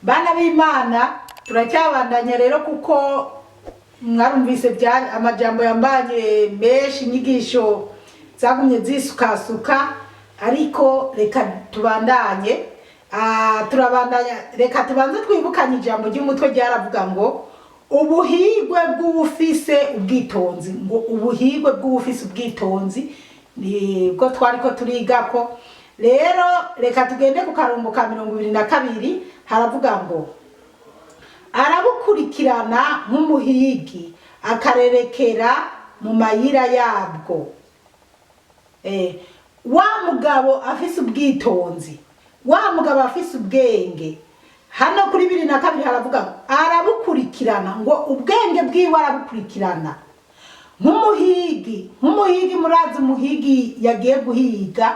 Bana b'Imana turacyabandanya rero kuko mwarumvise amajambo yambanye menshi inyigisho zagumye zisukasuka ariko reka tubandanye turabandanya reka tubanze twibukanye ijambo ry'umutwe ryaravuga ngo ubuhigwe bw'ubufise ubwitonzi ngo ubuhigwe bw'ubufise ubwitonzi nibwo twariko turigako rero reka tugende ku karongo ka 22 haravuga ngo arabukurikirana nk'umuhigi akarerekera mu mayira yabwo wa mugabo afise ubwitonzi wa mugabo afise ubwenge hano kuri 22 haravuga ngo arabukurikirana ngo ubwenge bwiwe arabukurikirana nk'umuhigi murazi umuhigi yagiye guhiga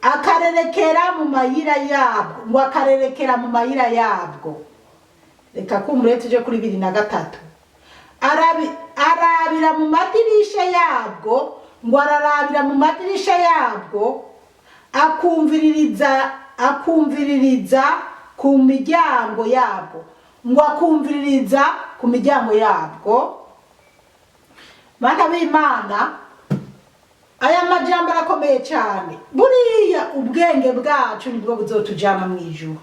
akarerekera mu mayira yabwo ngo akarerekera mu mayira yabwo reka kumure tuje kuri 23 arabira mu madirisha yabwo ngo ararabira mu madirisha yabwo akumviririza ku miryango yabwo ngo akumviririza ku miryango yabwo. Bana b'Imana aya majambo arakomeye cyane buriya ubwenge bwacu nibwo buzotujana mu ijuru.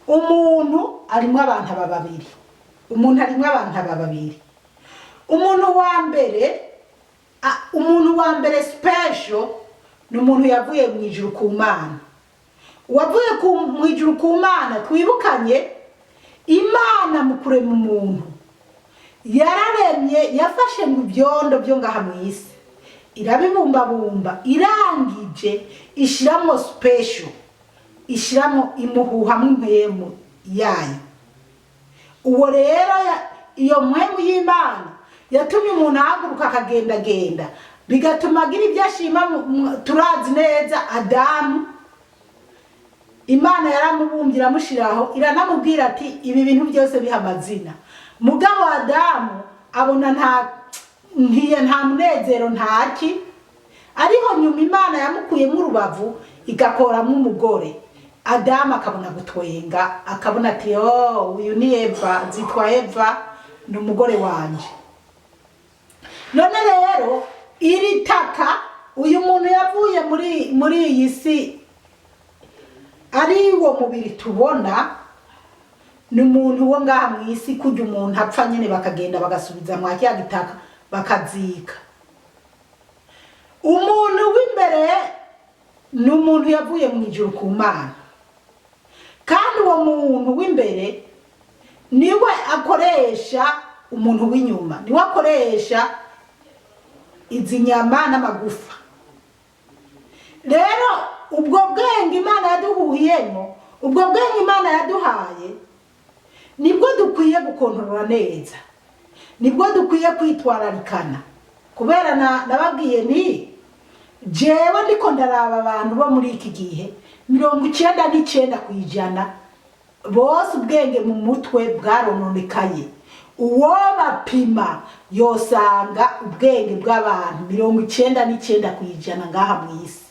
Umuntu arimwe abantu babiri umuntu wa mbere special ni umuntu yavuye mu ijuru ku Mana. Wavuye mu ijuru ku Mana twibukanye Imana mu kurema umuntu yararemye yafashe mu byondo byo ngaha mu isi irabibumbabumba irangije ishiramo special ishiramo imuhuha mu mpemu yayo. Uwo rero iyo mpemu y'Imana yatumye umuntu ahaguruka akagenda bigatuma agira ibyo ashima. Turazi neza Adamu Imana yaramubumbye iramushiraho iranamubwira ati ibi bintu byose biha amazina. Mugabo Adamu abona nta munezero ntaki ariho nyuma Imana yamukuyemo urubavu igakoramo umugore. Adamu akabona gutwenga akabona ati uyu ni Eva zitwa Eva ni umugore wanje. None rero iri taka uyu muntu yavuye muri iyi si ari wo mubiri tubona ni umuntu wo ngaha mu isi kujya umuntu apfa nyene bakagenda bagasubiza mu cya gitaka bakazika. Umuntu w'imbere ni umuntu yavuye mu ijuru ku Mana kandi uwo muntu w'imbere niwe akoresha umuntu w'inyuma niwe akoresha izi nyama n'amagufa. Rero ubwo bwenge Imana yaduhuhiyemo ubwo bwenge Imana yaduhaye nibwo dukwiye gukontorora neza nibwo dukwiye kwitwararikana kubera nababwiye ni jewe ndiko ndaraba abantu bo muri iki gihe 99% bose ubwenge mu mutwe bwarononekaye. Uwo bapima yosanga ubwenge bw'abantu 99% ngaha mu isi.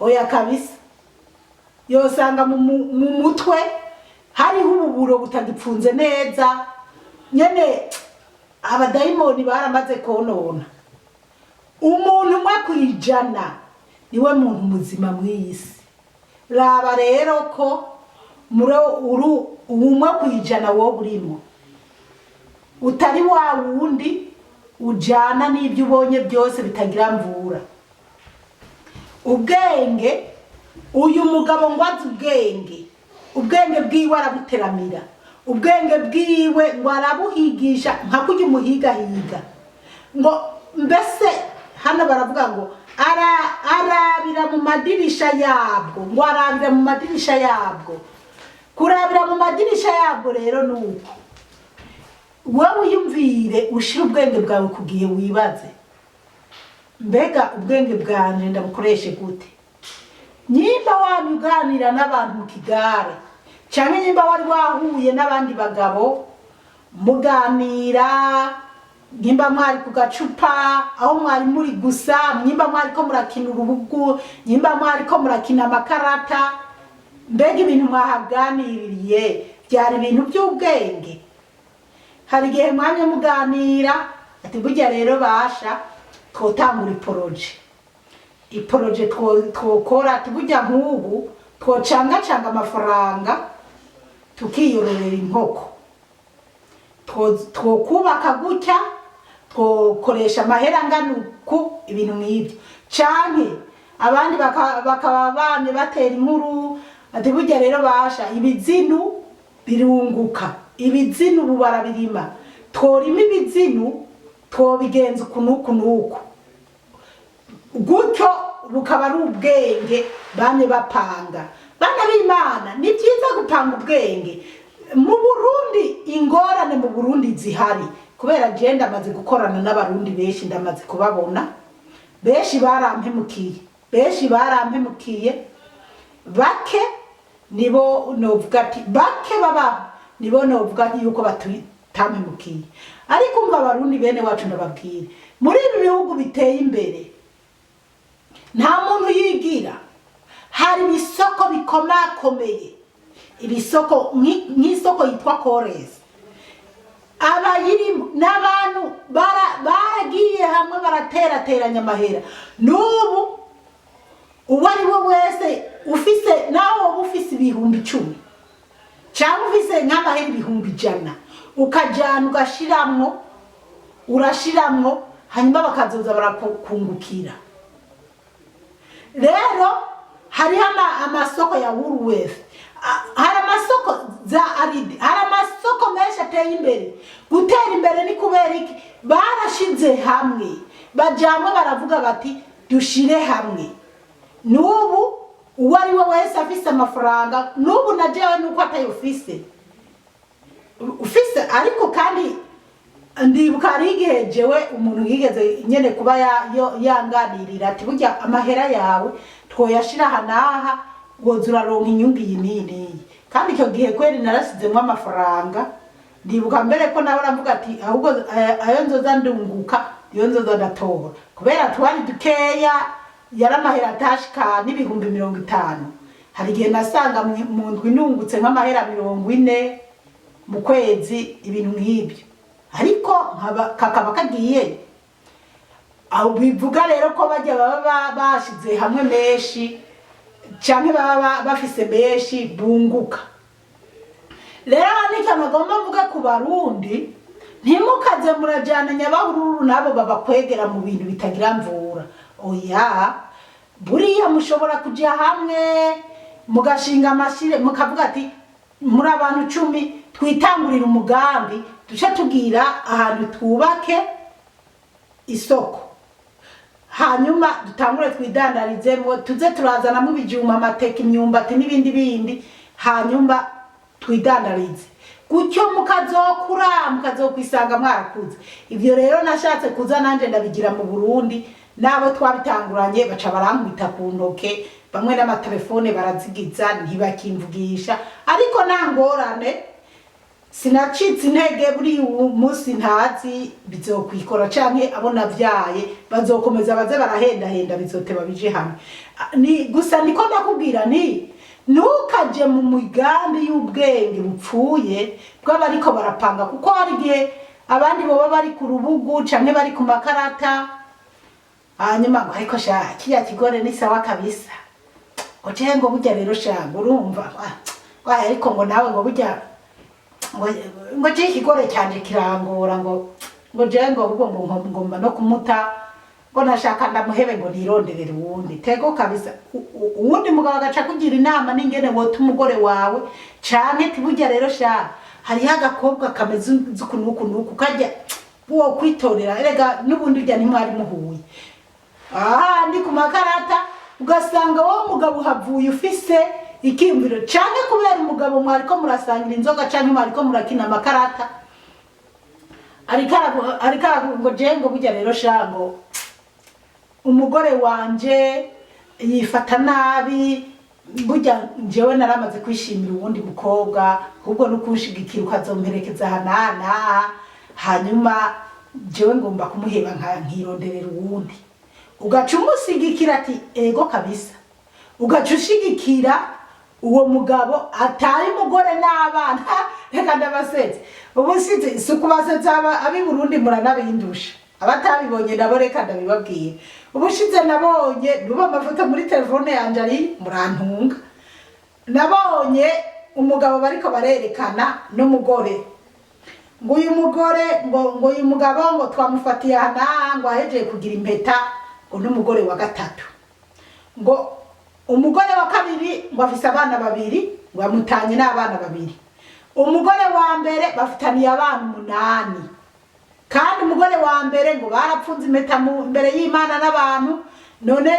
Oya kabisa yosanga mu mutwe hariho ububuro butagipfunze neza nyene abadayimoni baramaze konona. Umuntu umwe kwijana niwe muntu muzima mw'isi. Raba rero ko umwe kwijana wo burimo utari wa wundi ujana n'ibyo ubonye byose bitagira mvura. Ubwenge uyu mugabo ngwazi ubwenge bwiwe arabuteramira ubwenge bwiwe ngo arabuhigisha nka kujya umuhigahiga ngo mbese hano baravuga ngo arabira mu madirisha yabwo ngo arabira mu madirisha yabwo. Kurabira mu madirisha yabwo rero nuko wowe uyumvire ushira ubwenge bwawe kugiye wibaze mbega ubwenge bwanje ndabukoreshe gute. Nyimba wanyuganira n'abantu mu kigare cyane nyimba wari wahuye n'abandi bagabo muganira nyimba mwari ku gacupa aho mwari muri gusa nyimba mwari ko murakina urubugu nyimba mwari ko murakina amakarata mbega ibintu mwahaganiriye byari ibintu by'ubwenge? Hari igihe mwanya muganira ati burya rero basha twotangura iporoje twokora ati burya nk'ubu twocangacanga amafaranga tukiyororera inkoko, twokubaka gutya, twokoresha amahera angana uku, ibintu nk'ibyo. Canke abandi bakaba bamye batera inkuru ati burya rero basha ibizinu birunguka, ibizinu ubu barabirima, tworima ibizinu twobigenza uku n'uku n'uku, gutyo bukaba ari ubwenge bamye bapanga. Bana b'Imana, ni byiza gupanga ubwenge. Mu Burundi ingorane mu Burundi zihari kubera je ndamaze gukorana n'abarundi benshi, ndamaze kubabona benshi barampemukiye, bake nibo novuga ati bake baba nibo novuga yuko batutampemukiye. Ariko umva abarundi bene wacu ndababwire, muri ibi bihugu biteye imbere nta muntu yigira. Hari ibisoko bikomakomeye, ibisoko nk'isoko yitwa Korezi, abayirimo n'abantu baragiye hamwe baraterateranya amahera. N'ubu uwo ari we wese ufise, nawe wowe ufise ibihumbi 10 cyangwa ufise nk'amahera ibihumbi 100, ukajyana urashiramwo hanyuma bakazoza barakungukira. Rero hariho amasoko ya Woolworth, hari amasoko za Aldi, hari amasoko menshi ateye imbere. Gutera imbere ni kubera iki? Barashize hamwe, bajamwe baravuga bati dushire hamwe. N'ubu uwo ari we wese afise amafaranga, n'ubu najewe nuko atayufise ariko kandi ndibuka ari igihe jewe umuntu yigeze nyene kuba yanganirira ati burya amahera yawe twoyashira hanaha woza uraronka inyungu iyi n'iyi. Kandi icyo gihe kweri narasizemwo amafaranga, ndibuka mbere ko nawe aravuga ati ahubwo ayo nzoza ndunguka iyo nzoza ndatora, kubera twari dukeya, yari amahera atashika n'ibihumbi 50. Hari igihe nasanga mu ndwi nungutse nk'amahera 40 mu kwezi, ibintu nk'ibyo. Ariko kakaba kagiye aho bivuga rero ko bajya baba bashize hamwe menshi cyane, baba bafise menshi bunguka. Rero nicyo nagomba mvuga ku Barundi, ntimukaze murajyana Nyabahururu nabo babakwegera mu bintu bitagira mvura. Oya, buriya mushobora kujya hamwe mugashinga amashire, mukavuga ati muri abantu 10 twitangurira umugambi, duce tugira ahantu twubake isoko, hanyuma dutangure twidandarizemo, tuze turazanamo ibijuma, amateke, imyumbati n'ibindi, hanyuma twidandarize. Gutyo mukazokwisanga mwarakuze. Ibyo rero nashatse kuza nanje ndabigira mu Burundi, nabo twabitanguranye baca barankubita ku ntoke, bamwe n'amatelefone barazigiza ntibakimvugisha. Ariko nangorane sinacitse intege, buri umunsi ntazi bizokwikora canke abo navyaye bazokomeza baze barahenda bizoteba bije hamwe. Ni gusa niko ndakubwira nti ntukaje mu migambi y'ubwenge bupfuye bw'abariko barapanga, kuko hari igihe abandi boba bari ku rubugu canke bari ku makarata, hanyuma ngo ariko sha kiya kigore ni sawa kabisa, oje ngo burya rero sha urumva ariko ngo nawe ngo burya ngo je kigore cyanje kirangora, ngo je ngo ubwo ngomba no kumuta, ngo nashaka ndamuhebe ngo nironderere uwundi. Tego kabisa, uwundi mugabo agaca kugira inama n'ingene wota umugore wawe canke tiburya rero sha hari agakobwa kameze nuku kajya wo kwitorera, erega n'ubundi urya ntimwari muhuye. Ndi ku makarata ugasanga wo mugabo havuye ufise ikimviro, canke kubera umugabo mwariko murasangira inzoga canke mwariko murakina makarata, arika ngo je ngo burya rero shango umugore wanje yifata nabi, burya njewe naramaze kwishimira ubundi mukobwa, ahubwo no kunshigikira ukazomperekeza hanana, hanyuma jewe ngomba kumuheba nkironderera uwundi. Ugaca umusigikira ati ego kabisa, ugaca ushigikira uwo mugabo atari umugore n'abana reka ndabasetse ubusize sukubasetsa abi Burundi muranabindusha abatabibonye nabo reka ndabibabwiye ubushize nabonye nuba amafoto muri telefone yanje ari murantunga nabonye umugabo bariko barerekana n'umugore ngo uyu mugore ngo uyu mugabo ngo twamufatiye hana ngo ahejeje kugira impeta ngo n'umugore wa gatatu ngo umugore wa kabiri ngo afise abana babiri ngo amutanye n'abana babiri umugore wa mbere bafitaniye abana 8 kandi umugore wa mbere ngo barapfunze impeta mbere y'Imana n'abantu none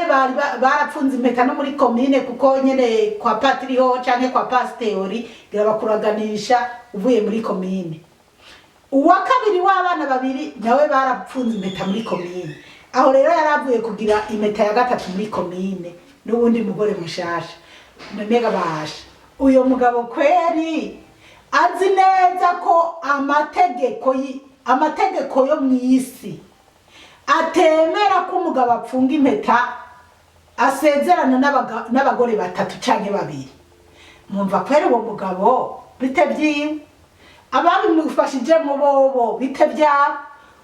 barapfunze impeta no muri commune kuko nyene kwa patriho canke kwa pastori girabakuraganisha uvuye muri commune uwa kabiri w'abana babiri nawe barapfunze impeta muri commune aho rero yaravuye kugira impeta ya gatatu muri commune n'ubundi mugore mushasha nonega basha uyo mugabo kweri azi neza ko amategeko yo mwisi atemera ko umugabo apfunga impeta asezerana n'abagore batatu canke babiri mwumva kweri uwo mugabo bitevyiwe ababimufashije mu bobo bitevya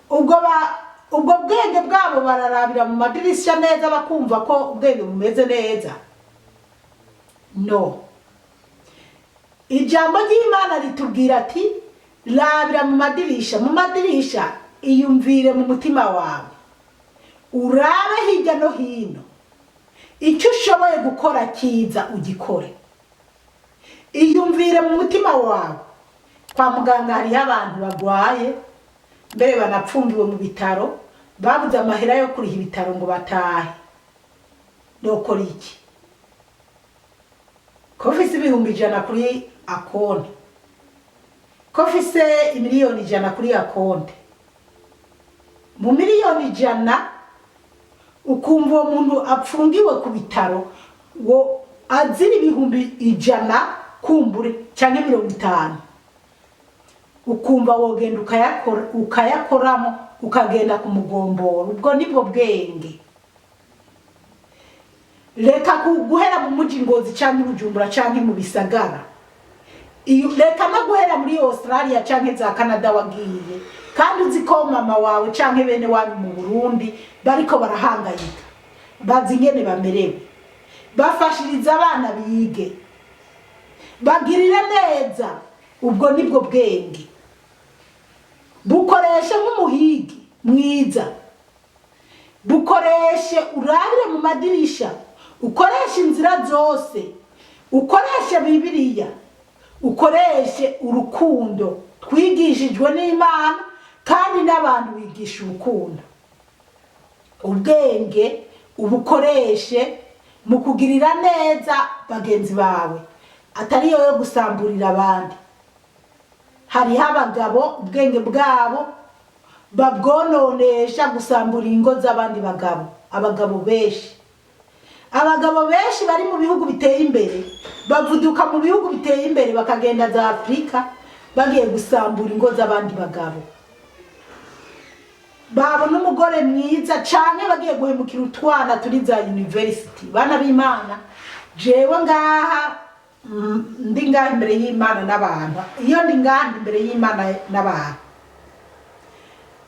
ubwo bwenge bwabo bararabira mu madirisha neza bakumva ko ubwenge bumeze neza no ijambo ry'Imana ritubwira ati labira mu madirisha iyumvire mu mutima wawe urabe hirya no hino icyo ushoboye gukora kiza ugikore iyumvire mu mutima wawe kwa muganga hari abantu bagwaye mbere banapfungiwe mu bitaro babuze amahera yo kuriha ibitaro ngo batahe dokora iki kofisi ibihumbi 100 kuri akonte kofise imiliyoni 100 kuri akonte mu miliyoni 100 ukumva uwo muntu apfungiwe ku bitaro wo azira ibihumbi 100 kumbure cyane 50 ukumva wogenda ukayakoramo ukagenda kumugombora ubwo nibwo bwenge reka guhera mu muji Ngozi cyangwa Bujumbura cyangwa mu bisagara reka no guhera muri Australia cyangwa za Canada wagiye kandi uzi ko mama wawe cyangwa bene wanyu mu Burundi bariko barahangayika bazi ingene bamerewe bafashiriza abana bige bagirire neza ubwo nibwo bwenge bukoreshe nk'umuhigi mwiza bukoreshe urabire mu madirisha ukoreshe inzira zose ukoreshe Bibiliya ukoreshe urukundo twigishijwe n'Imana kandi n'abantu bigisha urukundo ubwenge ubukoreshe mu kugirira neza bagenzi bawe atari yo gusamburira abandi hari abagabo ubwenge bwabo babwononesha gusambura ingo z'abandi abagabo benshi bari mu bihugu biteye imbere bavuduka mu bihugu biteye imbere bakagenda za Afrika bagiye gusambura ingo z'abandi bagabo babona umugore mwiza cyane bagiye guhemukira utwana turi za university bana b'Imana jewe ngaha ndi ngaha imbere y'Imana n'abantu iyo ndi ngaha imbere y'Imana n'abantu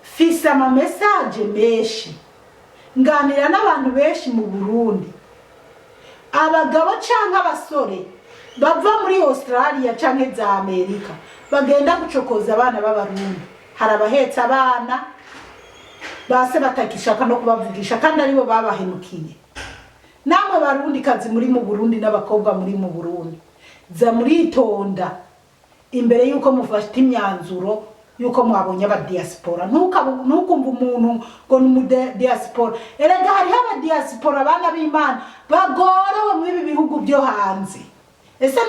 fise ama message menshi nganira n'abantu benshi mu Burundi abagabo canke abasore bava muri Australia canke za Amerika bagenda gucokoza abana b'abarundi hari abahetsa abana base batakishaka no kubavugisha kandi aribo babahemukiye namwe barundi kazi muri mu Burundi n'abakobwa muri mu Burundi za muritonda imbere yuko mufashita imyanzuro yuko mwabonye aba diaspora nukumva umuntu ngo ni diaspora erega hari aba diaspora abana b'Imana bagorewe mu ibi bihugu byo hanze ese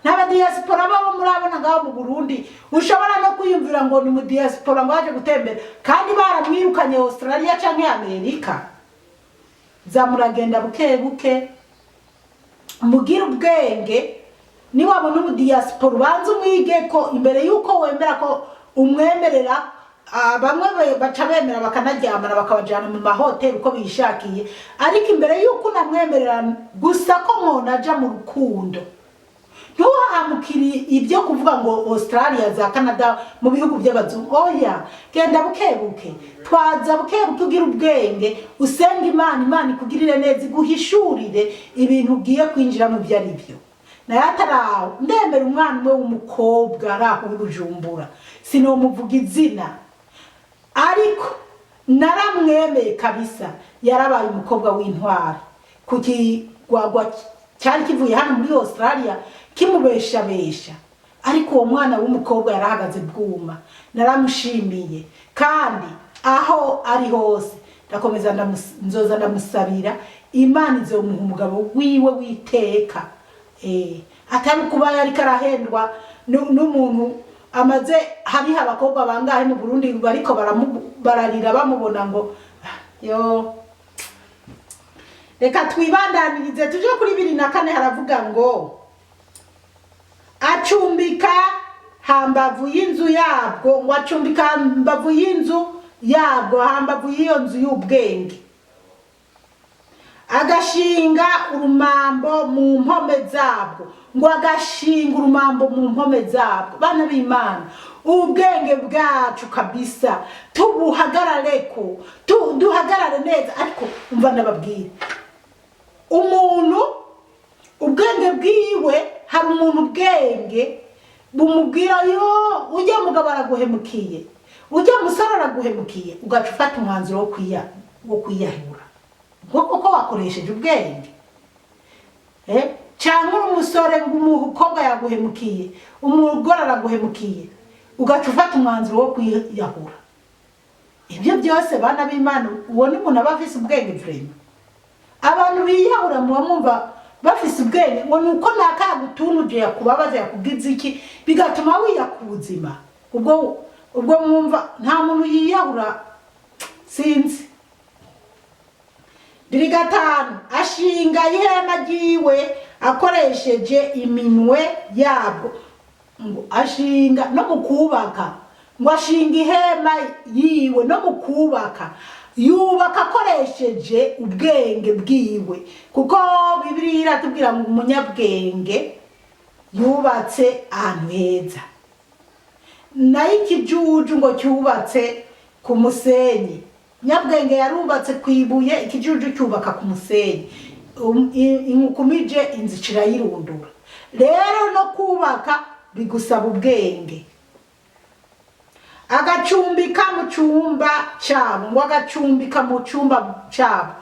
ntaba diaspora babo murabona ngaho mu Burundi ushobora no kwiyumvira ngo ni mu diaspora ngo aje gutembera kandi baramwirukanye Australia canke Amerika zamuragenda buke buke mugira ubwenge ni wabona mu diaspora banze umwige ko imbere yuko wemera ko umwemerera bamwe baca bemera bakanaryamana bakabajana mu mahoteli uko bishakiye ariko imbere yuko namwemerera gusa ko mwonaja mu rukundo ntuhamukiri ibyo kuvuga ngo Australia za Canada mu bihugu by'abazungu oya genda bukebuke twaza bukebuke ugira ubwenge usenga Imana ikugirire neza iguhishurire ibintu ugiye kwinjira mu byo ari byo nayataraho ndemera umwana umwe w'umukobwa araho Bujumbura sinomuvuga izina ariko naramwemeye kabisa yarabaye umukobwa w'intwari kuki gwagwa cyari kivuye hano muri Australia kimubeshabesha ariko uwo mwana w'umukobwa yarahagaze bwuma naramushimiye kandi aho ari hose ndakomeza nzoza ndamusabira Imana izomuha umugabo wiwe witeka atari kuba yari karahendwa n'umuntu amaze hari abakobwa bangahe mu Burundi bariko bararira bamubona ngo yo reka twibandanirize tuje kuri 24 haravuga ngo acumbika hambavu y'inzu yabwo ngo acumbika hambavu y'inzu yabwo hambavu y'iyo nzu y'ubwenge agashinga urumambo mu mpome zabwo ngo agashinga urumambo mu mpome zabwo bana b'Imana ubwenge bwacu kabisa tubuhagarareko duhagarare neza ariko umva ndababwira umuntu ubwenge bwiwe hari umuntu ubwenge bumubwira yo ujya mugabo araguhemukiye ujya musara araguhemukiye ugaca ufata umwanzuro wo kwiyahura kuko wakoresheje ubwenge cyangwa umusore ngo umukobwa yaguhemukiye umugore araguhemukiye ugaca ufata umwanzuro wo kwiyahura ibyo byose bana b'Imana ubona umuntu aba afise ubwenge vrema abantu biyahura mu bamumva bafise ubwenge ngo nuko nakagutunuje yakubabaza yakugize iki bigatuma wiyakuzima ubwo mwumva nta muntu yiyahura sinzi 5 ashinga ihema ryiwe akoresheje iminwe yabwo ngo ashinga no mukubaka ngo ashinga ihema yiwe no mukubaka yubaka akoresheje ubwenge bwiwe kuko Bibiliya iratubwira ngo umunyabwenge yubatse ahantu heza nayo ikijuju ngo cyubatse ku musenyi nyabwenge yarubatse kwibuye ikijuju cyubaka ku musenyi inkumije inzicira yirundura rero no kubaka bigusaba ubwenge agacumbika mu cyumba cyabo ngo agacumbika mu cyumba cyabo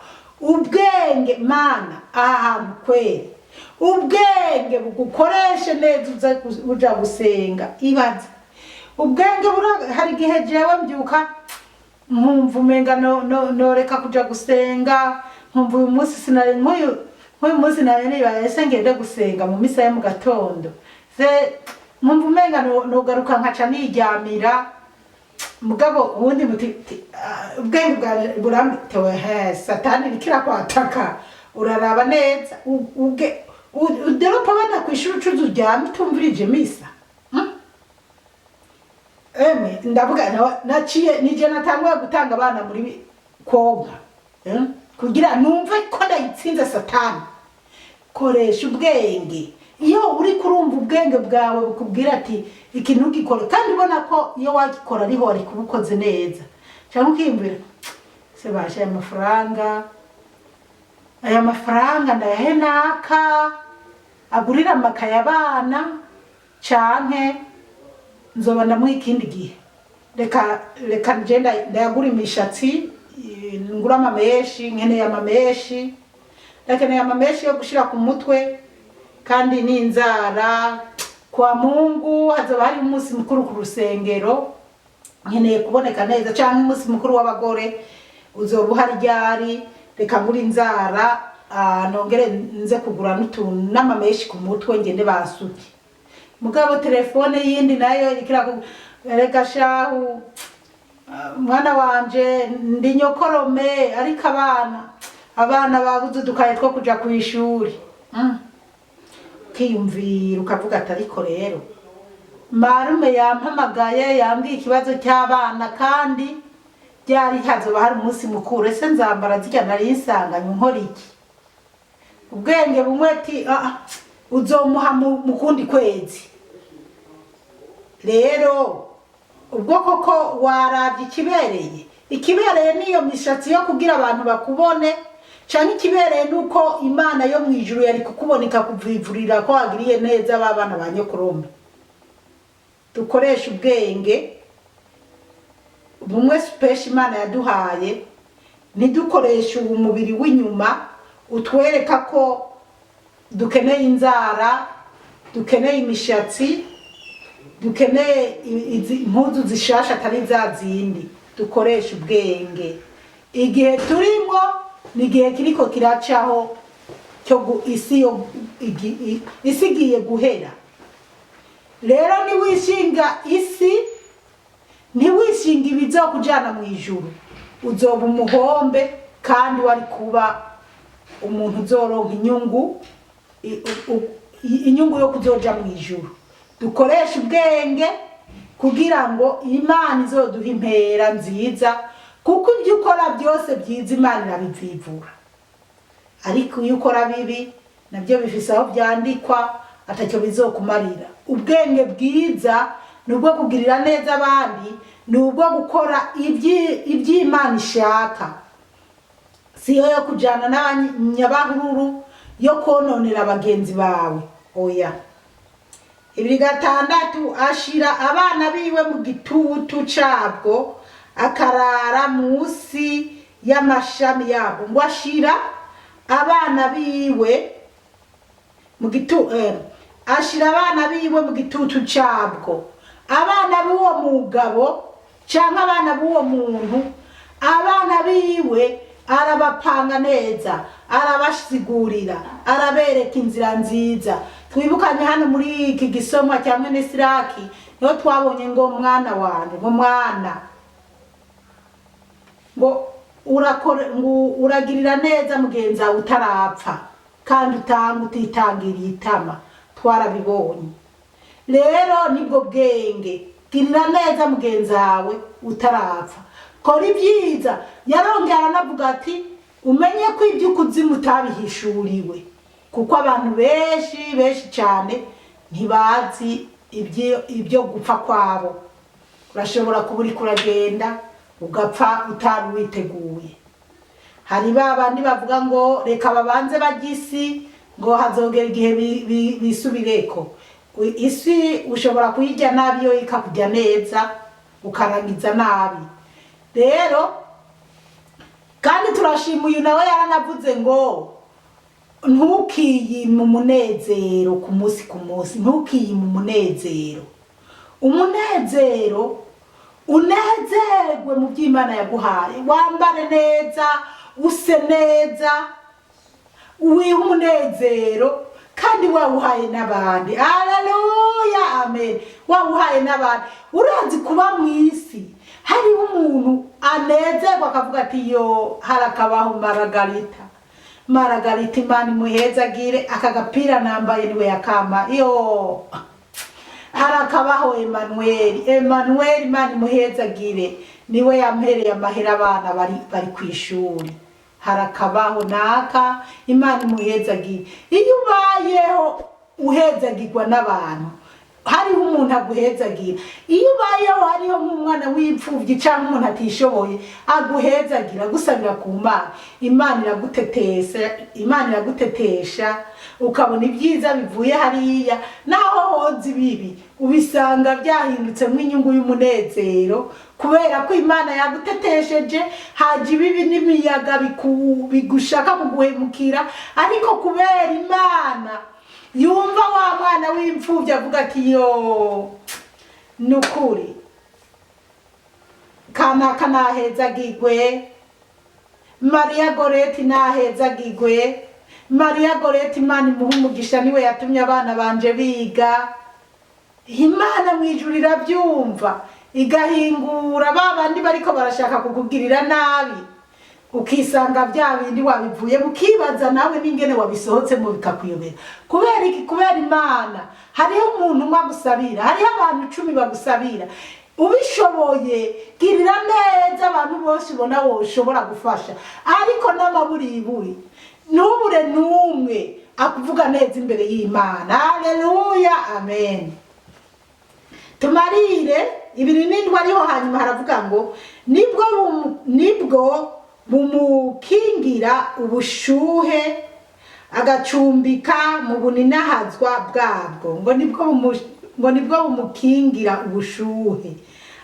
ubwenge Mana ahantu kwere ubwenge bugukoreshe neza uja gusenga ibaza ubwenge hari gihe jewe mbyuka nkumva umenga noreka kuja gusenga nkumva uyu munsi sinari nk'uyu munsi nari nibaye ngende gusenga mu misa ya mu gatondo nkumva umenga nogaruka nkaca niryamira mugabo ubundi ubwenge buramtewe satani bikira kwataka uraraba neza uderopa bana kwishuri ucuza uryame utumvirije misa ndavuga naciye nije natanguye gutanga abana muri konka kugira numve ko ndayitsinze satani koresha ubwenge iyo uri kurumva ubwenge bwawe bukubwira ati ikintu gikora kandi ubona ko iyo wagikora ariho wari kubukoze neza cyangwa ukimbira se bashe aya mafaranga ndayahenaka agurira amakaye abana canke nzoba ndamuha ikindi gihe reka ngenda ndayagura imishatsi ngura amameshi nkeneye amameshi ndakeneye amameshi yo gushira ku mutwe kandi n'inzara kwa Mungu hazoba hari umunsi mukuru ku rusengero nkeneye kuboneka neza cyangwa umunsi mukuru w'abagore uzoba uhari ryari reka ngura inzara nongere nze kugura n'utuntu n'amameshi ku mutwe ngende basuke mugabo telefone yindi nayo irikira reka shahu mwana wanje ndi nyokorome ariko abana babuze dukaye two kuja ku ishuri kiyumvira ukavuga atariko rero marume yampamagaye yambwiye ikibazo cy'abana kandi byari hazoba hari umunsi mukuru ese nzambara zijya nari insanganywe nkora iki ubwenge bumwe ati uzomuha mu kundi kwezi. Rero ubwo koko warabye ikibereye niyo mishatsi yo kugira abantu bakubone, cyane ikibereye nuko Imana yo mu ijuru yari kukuboneka kuvivurira ko wagiriye neza babana ba nyokorome. Dukoresha ubwenge bumwe special Imana yaduhaye, ntidukoreshe umubiri w'inyuma utwereka ko dukeneye inzara, dukeneye imishatsi, dukeneye impuzu zishasha atari za zindi. Dukoresha ubwenge. Igihe turimo ni igihe kiriko kiracaho cyo isi igiye guhera. Rero niwishinga isi, ntiwishinga ibizokujana mu ijuru, uzoba umuhombe kandi wari kuba umuntu uzoronka inyungu yo kuzoja mu ijuru. Dukoresha ubwenge kugira ngo Imana izoduha impera nziza, kuko ibyo ukora byose byiza Imana irabivivura. Ariko iyo ukora bibi nabyo bifise aho byandikwa atacyo bizokumarira. Ubwenge bwiza nubwo kugirira neza abandi, nubwo gukora iby'Imana ishaka, siyo yo kujana n'abanyabahururu yo kononera abagenzi bawe. Oya. 26 ashira abana biwe mu gitutu cabwo, akarara musi y'amashami yabo. Ngo ashira abana biwe mu ashira abana biwe mu gitutu cabwo. Abana b'uwo mugabo canke abana b'uwo muntu, abana biwe arabapanga neza, arabashigurira, arabereka inzira nziza. Twibukanye hano muri iki gisomwa cya mwene Siraki, niho twabonye ngo mwana wanje, ngo mwana, ngo uragirira neza mugenzi wawe utarapfa, kandi utitangiriye itama. Twarabibonye. Rero nibwo bwenge, girira neza mugenzi wawe utarapfa, kora ibyiza. Yarongera aranavuga ati umenye ko ibyo ukuzimu utabihishuriwe, kuko abantu benshi cyane ntibazi ibyo gupfa kwabo. Urashobora kuba uri kuragenda ugapfa utari witeguye. Hari babandi bavuga ngo reka babanze bagisi ngo hazogera igihe bisubireko. Isi ushobora kuyijya nabi yo ikakujya neza, ukarangiza nabi. Rero kandi turashima uyu nawe yaranavuze ngo ntukiyime umunezero ku munsi, ntukiyime umunezero. Umunezero unezerwe mu by'Imana yaguhaye, wambare neza, use neza, wiha umunezero kandi wawuhaye n'abandi. Haleluya, amen. Wawuhaye n'abandi. Urazi kuba mu isi hari umuntu anezerwa akavuga ati yo harakabaho Maragarita Imana imuhezagire, akagapira nambaye niwe yakama. Yo harakabaho Emmanuel Imana imuhezagire, niwe yampereye amahera abana bari kwishuri. Harakabaho naka Imana imuhezagire. Iyo ubayeho uhezagirwa n'abantu, hariho umuntu aguhezagira. Iyo ubayeho hariho nk'umwana w'imfuvyi cyangwa umuntu atishoboye aguhezagira, gusabira ku Mana, Imana iragutetesha, ukabona ibyiza bivuye hariya. Naho hoza ibibi ubisanga byahindutse nk'inyungu y'umunezero, kubera ko Imana yagutetesheje. Haje ibibi n'imiyaga bigushaka kuguhemukira, ariko kubera Imana yumva wa mwana w'imfuvyi avuga ati yo nukuri kanaka nahezagirwe, Maria Goreti nahezagirwe. Maria Goreti Imana imuha umugisha, niwe yatumye abana banje biga. Imana mu ijuru irabyumva, igahingura babandi bariko barashaka kukugirira nabi, ukisanga bya bindi wabivuye, mukibaza nawe n'ingene wabisohotsemo bikakuyobera. Kubera iki? Kubera Imana. Hariho umuntu umwe agusabira, hariho abantu 10 bagusabira. Ubishoboye girira neza abantu bose ubona wowe ushobora gufasha, ariko n'amaburiburi ntubure n'umwe akuvuga neza imbere y'Imana. Haleluya, amen. Tumarire 2:7 ariho hanyuma haravuga ngo nibwo bumukingira ubushuhe agacumbika mu buninahazwa bwabwo. ngo nibwo bumukingira ubushuhe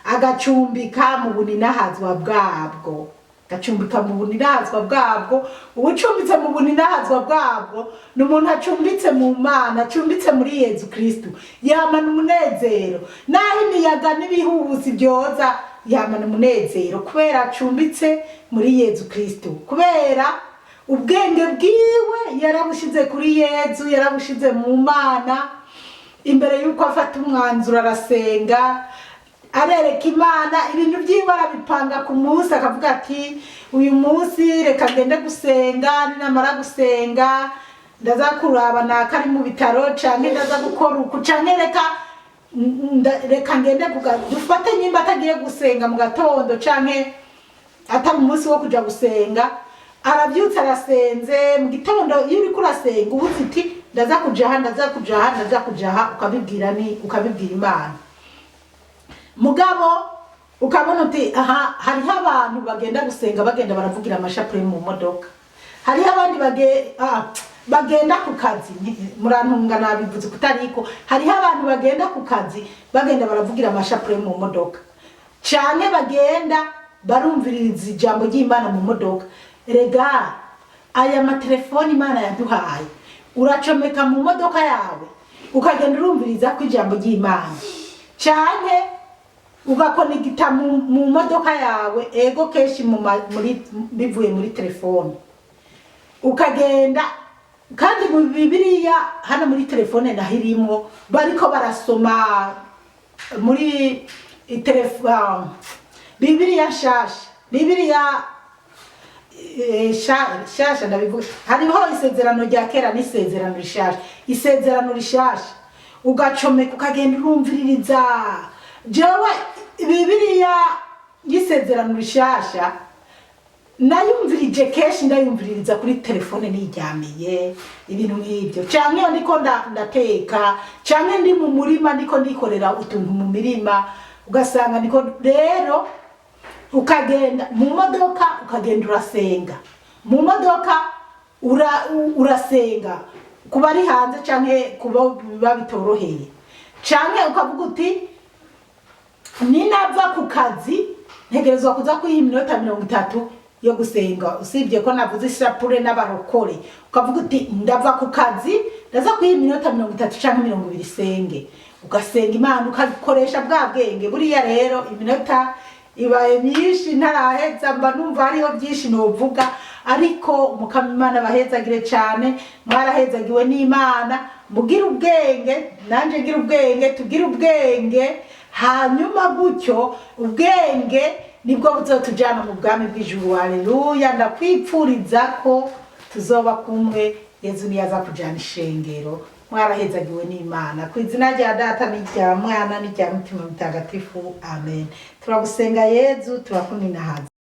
agacumbika mu buninahazwa bwabwo. Gacumbika mu buninahazwa bwabwo. Ubucumbitse mu buninahazwa bwabwo ni umuntu acumbitse mu Mana, acumbitse muri Yezu Kristo, yamana umunezero. Naho imiyaga n'ibihuhusi byoza yamana umunezero kubera acumbitse muri Yezu Kristo, kubera ubwenge bwiwe yarabushize kuri Yezu, yarabushize mu Mana. Imbere yuko afata umwanzuro arasenga, arereka Imana ibintu byiwe, arabipanga ku munsi, akavuga ati uyu munsi reka ngende gusenga, ninamara gusenga ndaza kuraba nakari mu bitaro, canke ndaza gukora uku, canke reka ngende dufate nyimba atagiye gusenga mu gatondo canke atari umunsi wo kuja gusenga, arabyutse arasenze mu gitondo. Iyo uri kurasenga ubuze iti ndaza kujaha ukabibwira Imana. Mugabo ukabona uti aha hariho abantu bagenda gusenga bagenda baravugira amashapure mu modoka, hariho abandi bagenda ku kazi, murantunga nabivuze kutariko, hariho abantu bagenda ku kazi bagenda baravugira amashapure mu modoka, cyane bagenda barumviririza ijambo ry'Imana mu modoka. Rega aya matelefoni Imana yaduhaye uracomeka mu modoka yawe ukagenda urumviriza ko ijambo ry'Imana, cyane ugakonegita mu modoka yawe, ego keshi bivuye muri telefone, ukagenda kandi mu Bibiliya hano muri telefone nahirimo bariko barasoma muri telefone Bibiliya shasha, Bibiliya shasha ndabivuga. Hariho isezerano rya kera n'isezerano rishasha. Isezerano rishasha ugacomeka ukagenda urumviririza. Jewe Bibiliya y'isezerano rishasha nayumvirije keshi, ndayumviririza kuri telefone niryamiye, ibintu nk'ibyo, canke ndiko ndateka, canke ndi mu murima ndiko ndikorera utuntu mu mirima, ugasanga ndiko rero ukagenda mu modoka ukagenda urasenga mu modoka urasenga kuba ari hanze canke kuba biba bitoroheye, canke ukavuga uti ninava ku kazi ntegerezwa kuza kwiha iminota 30 yo gusenga. Usibye ko navuze ishapure n'abarokore, ukavuga uti ndava ku kazi ndaza kwiha iminota 30 canke 20 senge, ugasenga Imana ukakoresha bwa bwenge. Buriya rero iminota ibaye myinshi ntaraheza, mba numva hariho byinshi novuga, ariko umukama Imana bahezagire cyane. Mwarahezagiwe n'Imana, mugira ubwenge nanje ngira ubwenge, tugira ubwenge, hanyuma gutyo ubwenge nibwo buzotujana mu bwami bw'ijuru. Haleluya, ndakwipfuriza ko tuzoba kumwe Yezu niyaza kujana ishengero. Mwarahezagiwe n'Imana, ku izina rya Data n'irya Mwana n'irya Mutima Mutagatifu, amen. Turagusenga Yezu, turakuninahaza.